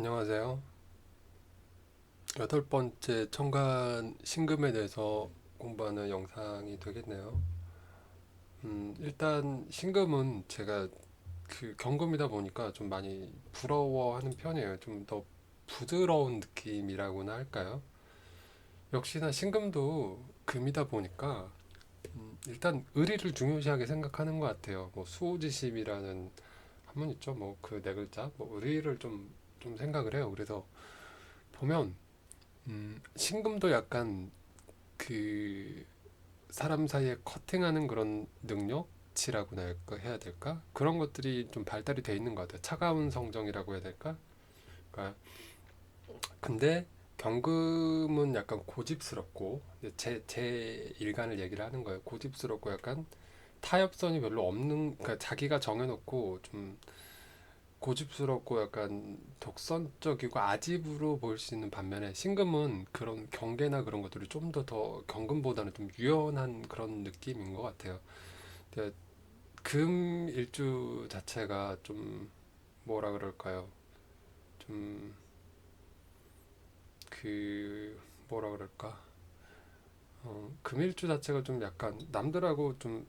안녕하세요. 여덟 번째 천간 신금에 대해서 공부하는 영상이 되겠네요. 일단 신금은 제가 그 경금이다 보니까 좀 많이 부러워하는 편이에요. 좀 더 부드러운 느낌이라고나 할까요? 역시나 신금도 금이다 보니까 일단 의리를 중요시하게 생각하는 것 같아요. 뭐 수호지심이라는 한문 있죠. 뭐 그 네 글자, 뭐 의리를 좀 생각을 해요. 그래서 보면 신금도 약간 그 사람 사이에 커팅하는 그런 능력치라고나 해야 될까? 그런 것들이 좀 발달이 돼 있는 것 같아요. 차가운 성정이라고 해야 될까? 그러니까 근데 경금은 약간 고집스럽고 제 일간을 얘기를 하는 거예요. 고집스럽고 약간 타협선이 별로 없는, 그러니까 자기가 정해놓고 좀 고집스럽고 약간 독선적이고 아집으로 보일 수 있는 반면에 신금은 그런 경계나 그런 것들이 좀 더 경금보다는 좀 유연한 그런 느낌인 것 같아요. 근데 금 일주 자체가 좀 뭐라 그럴까요? 좀 그 뭐라 그럴까? 금 일주 자체가 좀 약간 남들하고 좀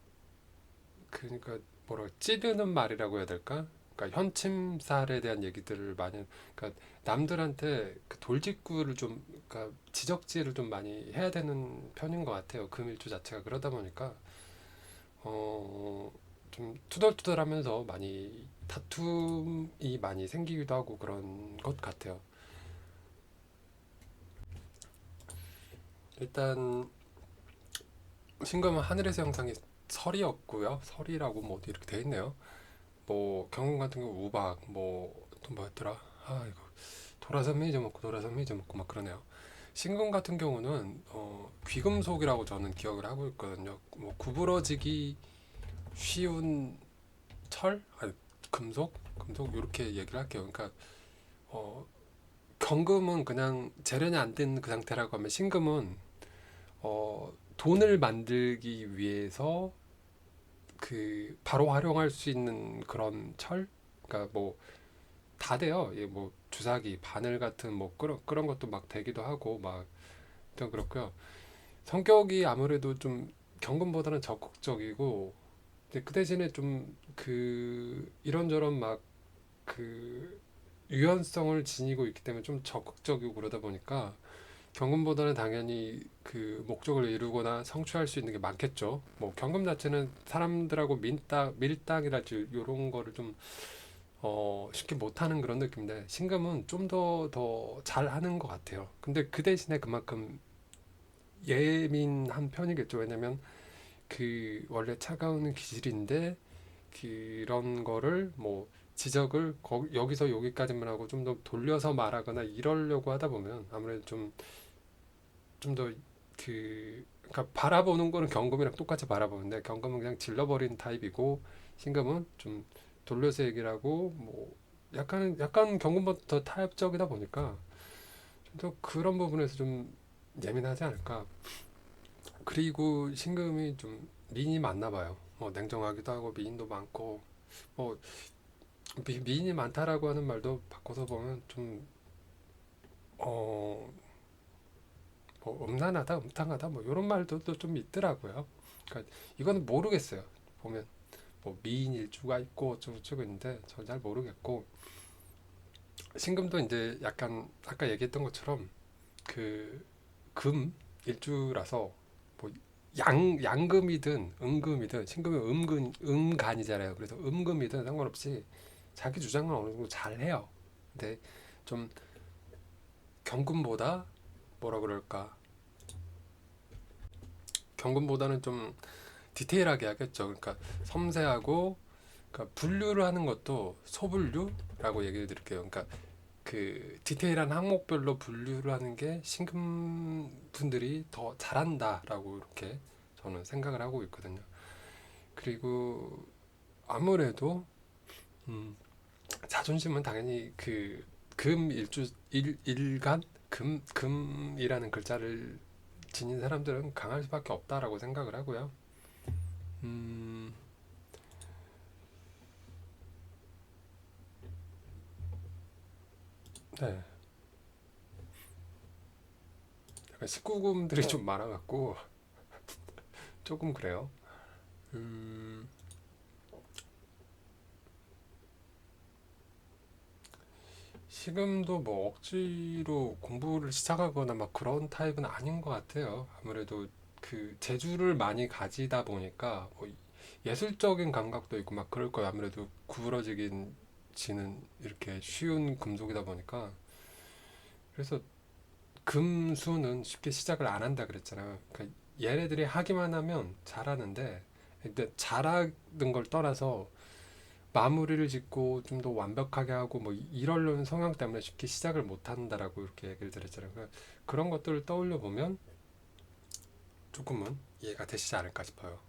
그러니까 뭐라 찌르는 말이라고 해야 될까? 그러니까 현침살에 대한 얘기들을 많이, 그러니까 남들한테 그 돌직구를 좀, 그러니까 지적질을 좀 많이 해야 되는 편인 것 같아요. 금일주 자체가 그러다 보니까 어, 좀 투덜투덜하면서 많이 다툼이 많이 생기기도 하고 그런 것 같아요. 일단 신금은 하늘에서 형상이 설이었고요. 설이라고 뭐 어디 이렇게 돼 있네요. 뭐 경금 같은 경우 우박 뭐 또 뭐였더라? 아 이거 돌아서면 잊어먹고 돌아서면 잊어먹고 막 그러네요. 신금 같은 경우는 귀금속이라고 저는 기억을 하고 있거든요. 뭐 구부러지기 쉬운 철? 아니 금속 이렇게 얘기를 할게요. 그러니까 어, 경금은 그냥 재련이 안 된 그 상태라고 하면 신금은 돈을 만들기 위해서 그 바로 활용할 수 있는 그런 철? 그러니까 뭐 다 돼요. 예, 뭐 주사기, 바늘 같은 뭐 그런 것도 막 되기도 하고 막 좀 그렇고요. 성격이 아무래도 좀 경금보다는 적극적이고 근데 그 대신에 좀 그 이런저런 막 그 유연성을 지니고 있기 때문에 좀 적극적이고 그러다 보니까 경금보다는 당연히 그 목적을 이루거나 성취할 수 있는 게 많겠죠. 뭐 경금 자체는 사람들하고 밀당이랄지 이런 거를 좀 쉽게 못하는 그런 느낌인데 신금은 좀 더 잘하는 것 같아요. 근데 그 대신에 그만큼 예민한 편이겠죠. 왜냐면 그 원래 차가운 기질인데 그런 거를 뭐 지적을 여기서 여기까지만 하고 좀 더 돌려서 말하거나 이러려고 하다 보면 아무래도 좀 더 그러니까 바라보는 거는 경금이랑 똑같이 바라보는데 경금은 그냥 질러버리는 타입이고 신금은 좀 돌려서 얘기를 하고 뭐 약간 경금보다 더 타협적이다 보니까 좀 더 그런 부분에서 좀 예민하지 않을까. 그리고 신금이 좀 미인이 많나 봐요. 냉정하기도 하고 미인도 많고 뭐 미인이 많다라고 하는 말도 바꿔서 보면 좀 어, 뭐 음란하다, 음탕하다 뭐 이런 말도 좀 있더라고요. 그러니까 이거는 모르겠어요. 보면 뭐 미인 일주가 있고 어쩌고저쩌고 있는데 전 잘 모르겠고 신금도 이제 약간 아까 얘기했던 것처럼 그 금 일주라서 뭐 양금이든 음금이든 신금은 음간이잖아요. 그래서 음금이든 상관없이 자기 주장은 어느 정도 잘 해요. 근데 좀 경금보다 뭐라 그럴까? 경금보다는 좀 디테일하게 하겠죠. 그러니까 섬세하고 그러니까 분류를 하는 것도 소분류라고 얘기해 드릴게요. 그러니까 그 디테일한 항목별로 분류를 하는 게 신금 분들이 더 잘한다라고 이렇게 저는 생각을 하고 있거든요. 그리고 아무래도 음, 자존심은 당연히 그 금 일간 금이라는 글자를 지닌 사람들은 강할 수밖에 없다라고 생각을 하고요. 음, 네. 약간 19금들이 좀 많아갖고 조금 그래요. 음, 지금도 뭐 억지로 공부를 시작하거나 막 그런 타입은 아닌 것 같아요. 아무래도 그 재주를 많이 가지다 보니까 뭐 예술적인 감각도 있고 막 그럴 거예요. 아무래도 구부러지긴 지는 이렇게 쉬운 금속이다 보니까. 그래서 금수는 쉽게 시작을 안 한다 그랬잖아요. 그러니까 얘네들이 하기만 하면 잘하는데, 근데 잘하는 걸 떠나서 마무리를 짓고 좀 더 완벽하게 하고 뭐 이러려는 성향 때문에 쉽게 시작을 못 한다라고 이렇게 얘기를 드렸잖아요. 그러니까 그런 것들을 떠올려 보면 조금은 이해가 되시지 않을까 싶어요.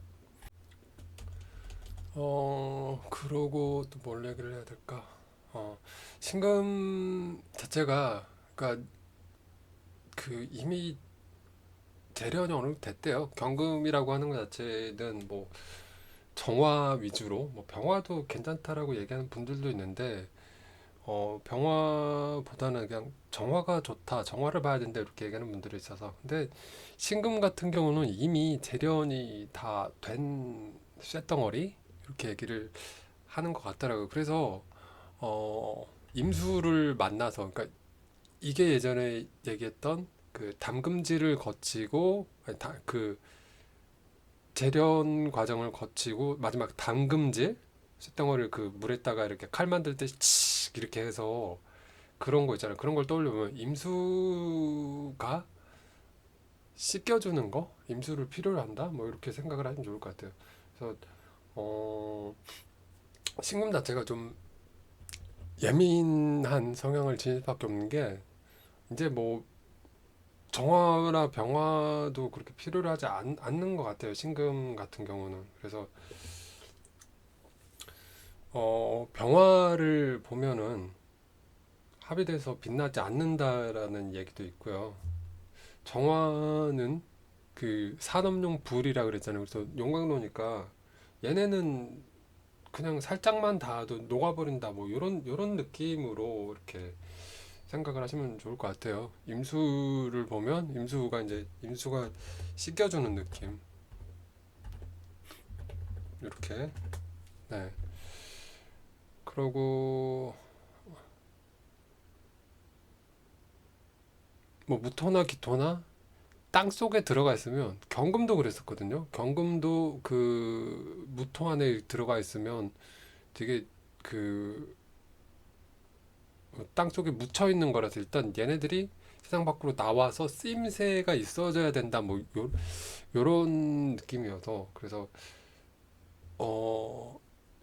그러고 또 뭘 얘기를 해야 될까? 신금 자체가 그러니까 그 이미 재련이 어느 정도 됐대요. 경금이라고 하는 것 자체는 뭐 정화 위주로 뭐 병화도 괜찮다라고 얘기하는 분들도 있는데 병화보다는 그냥 정화가 좋다, 정화를 봐야 된다 이렇게 얘기하는 분들이 있어서. 근데 신금 같은 경우는 이미 재련이 다 된 쇳덩어리 이렇게 얘기를 하는 것 같더라고요. 그래서 임수를 만나서, 그러니까 이게 예전에 얘기했던 그 담금질을 거치고 아니, 그 재련 과정을 거치고 마지막 담금질 쇳덩어리를 그 물에다가 이렇게 칼 만들 때 칙 이렇게 해서 그런 거 있잖아요. 그런 걸 떠올려보면 임수가 씻겨주는 거, 임수를 필요로 한다, 뭐 이렇게 생각을 하시면 좋을 것 같아요. 그래서 어, 신금 자체가 좀 예민한 성향을 지닐 수밖에 없는 게 이제 뭐 정화나 병화도 그렇게 필요로 하지 않는 것 같아요. 신금 같은 경우는. 그래서 병화를 보면은 합의돼서 빛나지 않는다라는 얘기도 있고요. 정화는 그 산업용 불이라 그랬잖아요. 그래서 용광로니까 얘네는 그냥 살짝만 닿아도 녹아버린다. 뭐 요런 느낌으로 이렇게 생각을 하시면 좋을 것 같아요. 임수를 보면 임수가 씻겨주는 느낌. 이렇게. 네. 그러고 뭐 무토나 기토나 땅 속에 들어가 있으면 경금도 그랬었거든요. 경금도 그 무토 안에 들어가 있으면 되게 그 땅 속에 묻혀 있는 거라서 일단 얘네들이 세상 밖으로 나와서 쓰임새가 있어져야 된다. 뭐 요런 느낌이어서 그래서 어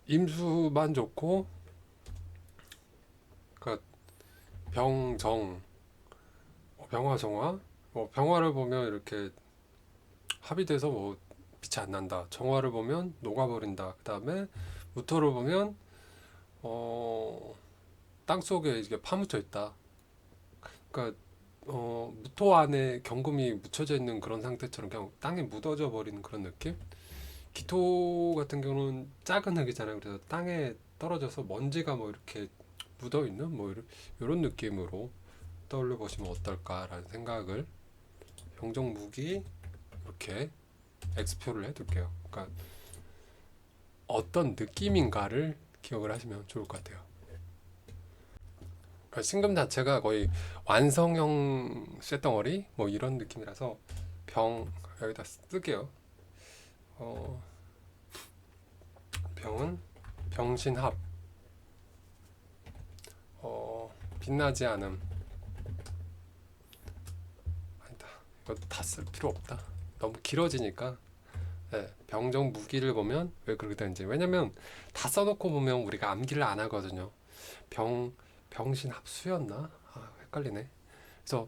임수만 좋고 그러니까 병정 병화 정화 병화를 보면 이렇게 합의돼서 뭐 빛이 안 난다. 정화를 보면 녹아버린다. 그 다음에 무토를 보면 어, 땅 속에 이게 파묻혀 있다. 그러니까 무토 안에 경금이 묻혀져 있는 그런 상태처럼 그냥 땅에 묻어져 버리는 그런 느낌? 기토 같은 경우는 작은 흙이잖아요. 그래서 땅에 떨어져서 먼지가 뭐 이렇게 묻어 있는 뭐 이런 느낌으로 떠올려 보시면 어떨까라는 생각을 병정무기 이렇게 X표를 해둘게요. 그러니까 어떤 느낌인가를 기억을 하시면 좋을 것 같아요. 그러니까 신금 자체가 거의 완성형 쇳덩어리 뭐 이런 느낌이라서 병 여기다 쓸게요. 어, 병은 병신합, 빛나지 않음. 아니다. 이거 다 쓸 필요 없다. 너무 길어지니까. 네, 병정 무기를 보면 왜 그렇게 되는지. 왜냐면 다 써놓고 보면 우리가 암기를 안 하거든요. 병 병신합수였나? 아, 헷갈리네. 그래서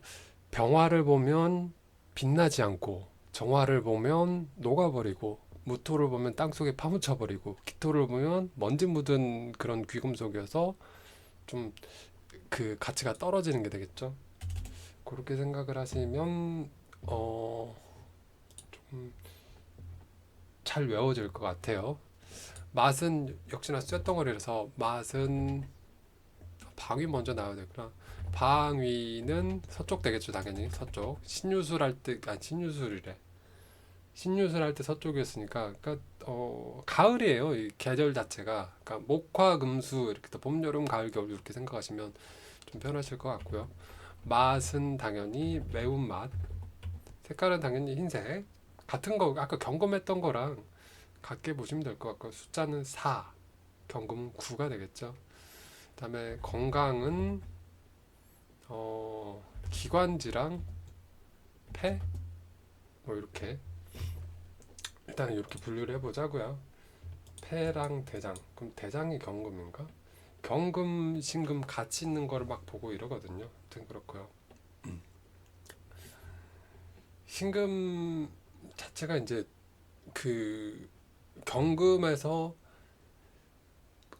병화를 보면 빛나지 않고 정화를 보면 녹아버리고 무토를 보면 땅속에 파묻혀버리고 기토를 보면 먼지 묻은 그런 귀금속이어서 좀 그 가치가 떨어지는 게 되겠죠. 그렇게 생각을 하시면 좀 잘 외워질 것 같아요. 맛은 역시나 쇳덩어리라서 맛은 방이 먼저 나와야 되구나. 방위는 서쪽 되겠죠, 당연히. 서쪽. 신유술 할 때, 아니, 신유술이래. 신유술 할 때 서쪽이었으니까, 그러니까 가을이에요. 이 계절 자체가. 그러니까 목화 금수 이렇게 또 봄, 여름, 가을, 겨울 이렇게 생각하시면 좀 편하실 것 같고요. 맛은 당연히 매운맛. 색깔은 당연히 흰색. 같은 거 아까 경검했던 거랑 같게 보시면 될 것 같고 숫자는 4, 경금은 9가 되겠죠. 그다음에 건강은 기관지랑 폐 뭐 이렇게 일단 이렇게 분류를 해보자고요. 폐랑 대장. 그럼 대장이 경금인가? 경금, 신금 같이 있는 거를 막 보고 이러거든요. 아무튼 그렇고요. 신금 자체가 이제 그 경금에서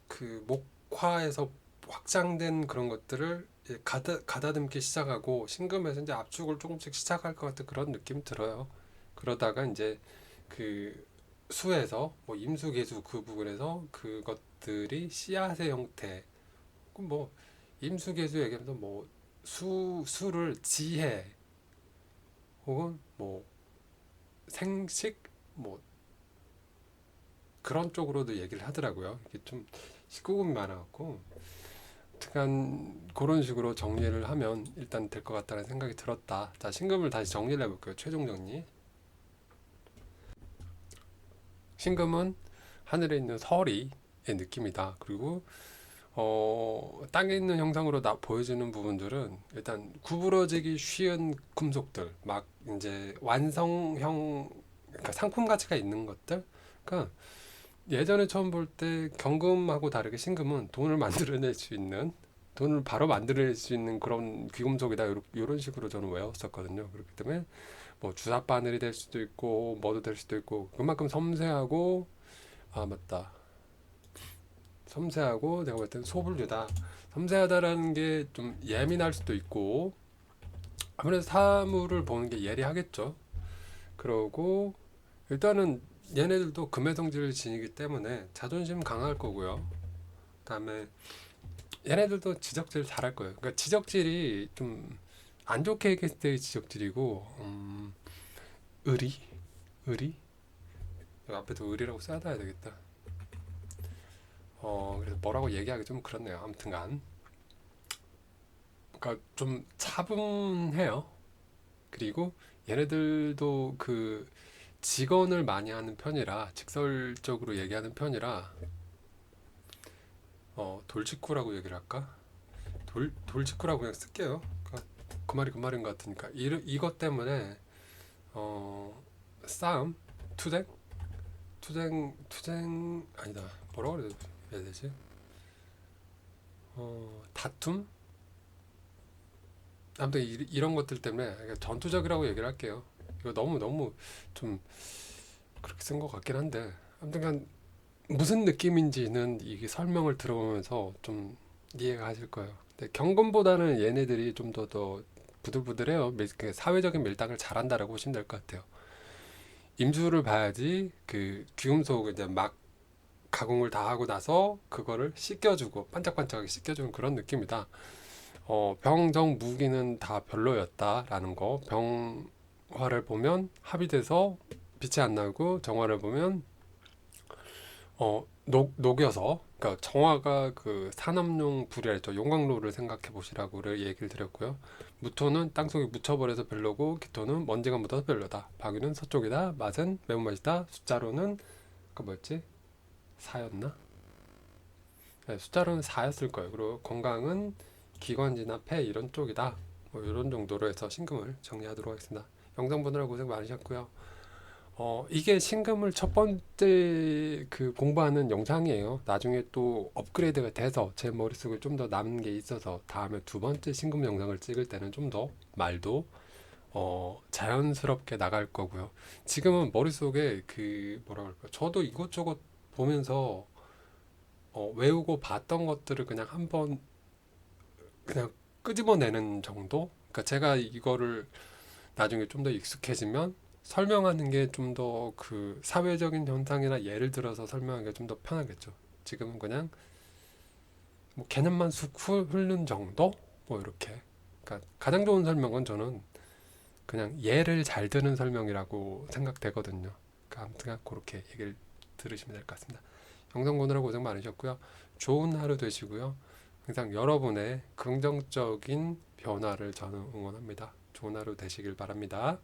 그 목화에서 확장된 그런 것들을 가다듬기 시작하고 신금에서 이제 압축을 조금씩 시작할 것 같은 그런 느낌 들어요. 그러다가 이제 그 수에서 뭐 임수개수 그 부분에서 그것들이 씨앗의 형태 뭐 임수개수 얘기하면서 뭐 수를 지혜 혹은 뭐 생식 뭐 그런 쪽으로도 얘기를 하더라고요. 이게 좀 19금이 많아갖고 약간 그런 식으로 정리를 하면 일단 될 것 같다는 생각이 들었다. 자, 신금을 다시 정리를 해볼게요. 최종 정리. 신금은 하늘에 있는 서리의 느낌이다. 그리고 땅에 있는 형상으로 보여지는 부분들은 일단 구부러지기 쉬운 금속들, 막 이제 완성형, 그러니까 상품 가치가 있는 것들. 그러니까 예전에 처음 볼 때 경금하고 다르게 신금은 돈을 만들어낼 수 있는 돈을 바로 만들어낼 수 있는 그런 귀금속이다 이런 식으로 저는 외웠었거든요. 그렇기 때문에 뭐 주사 바늘이 될 수도 있고 뭐도 될 수도 있고 그만큼 섬세하고 아 맞다 섬세하고 내가 볼 때는 소분류다. 섬세하다라는 게 좀 예민할 수도 있고 아무래도 사물을 보는 게 예리하겠죠. 그러고 일단은 얘네들도 금의 성질을 지니기 때문에 자존심 강할 거고요. 그다음에 얘네들도 지적질 잘할 거예요. 그러니까 지적질이 좀 안 좋게 얘기했을 때의 지적질이고, 의리, 의리. 여기 앞에도 의리라고 써놔야 되겠다. 그래서 뭐라고 얘기하기 좀 그렇네요. 아무튼간, 그러니까 좀 차분해요. 그리고 얘네들도 그 직언을 많이 하는 편이라 직설적으로 얘기하는 편이라 돌직구라고 얘기를 할까? 돌직구라고 그냥 쓸게요. 그러니까 그 말이 그 말인 것 같으니까 이것 때문에 싸움, 투쟁, 투쟁 아니다. 뭐라고 해야 되지? 다툼? 아무튼 이런 것들 때문에 전투적이라고 얘기를 할게요. 이거 너무 좀 그렇게 쓴 것 같긴 한데 아무튼 무슨 느낌인지는 이게 설명을 들어보면서 좀 이해가 하실 거예요. 근데 경금보다는 얘네들이 좀 더 부들부들해요. 그 사회적인 밀당을 잘한다라고 보시면 될 것 같아요. 임수를 봐야지 그 귀금속 이제 막 가공을 다 하고 나서 그거를 씻겨주고 반짝반짝하게 씻겨주는 그런 느낌이다. 병정 무기는 다 별로였다라는 거. 병화를 보면 합의돼서 빛이 안 나고 정화를 보면 녹여서 그러니까 정화가 그 산업용 불이랄죠. 용광로를 생각해 보시라고를 얘기를 드렸고요. 무토는 땅속에 묻혀버려서 별로고 기토는 먼지가 묻어서 별로다. 방위는 서쪽이다. 맛은 매운맛이다. 숫자로는 그 뭐였지? 4였나? 네, 숫자로는 4였을 거예요. 그리고 건강은 기관지나 폐 이런 쪽이다. 뭐 이런 정도로 해서 신금을 정리하도록 하겠습니다. 영상 보느라 고생 많으셨고요. 이게 신금을 첫 번째 그 공부하는 영상이에요. 나중에 또 업그레이드가 돼서 제 머릿속에 좀 더 남은 게 있어서 다음에 두 번째 신금 영상을 찍을 때는 좀 더 말도 자연스럽게 나갈 거고요. 지금은 머릿속에 그 뭐라 그럴까? 저도 이것저것 보면서 외우고 봤던 것들을 그냥 한번 그냥 끄집어내는 정도? 그러니까 제가 이거를 나중에 좀 더 익숙해지면 설명하는 게 좀 더 그 사회적인 현상이나 예를 들어서 설명하기가 좀 더 편하겠죠. 지금은 그냥 뭐 개념만 쑥 훑는 정도? 뭐 이렇게. 그러니까 가장 좋은 설명은 저는 그냥 예를 잘 드는 설명이라고 생각되거든요. 그러니까 아무튼 그렇게 얘기를 들으시면 될 것 같습니다. 영상 보느라 고생 많으셨고요. 좋은 하루 되시고요. 항상 여러분의 긍정적인 변화를 저는 응원합니다. 좋은 하루 되시길 바랍니다.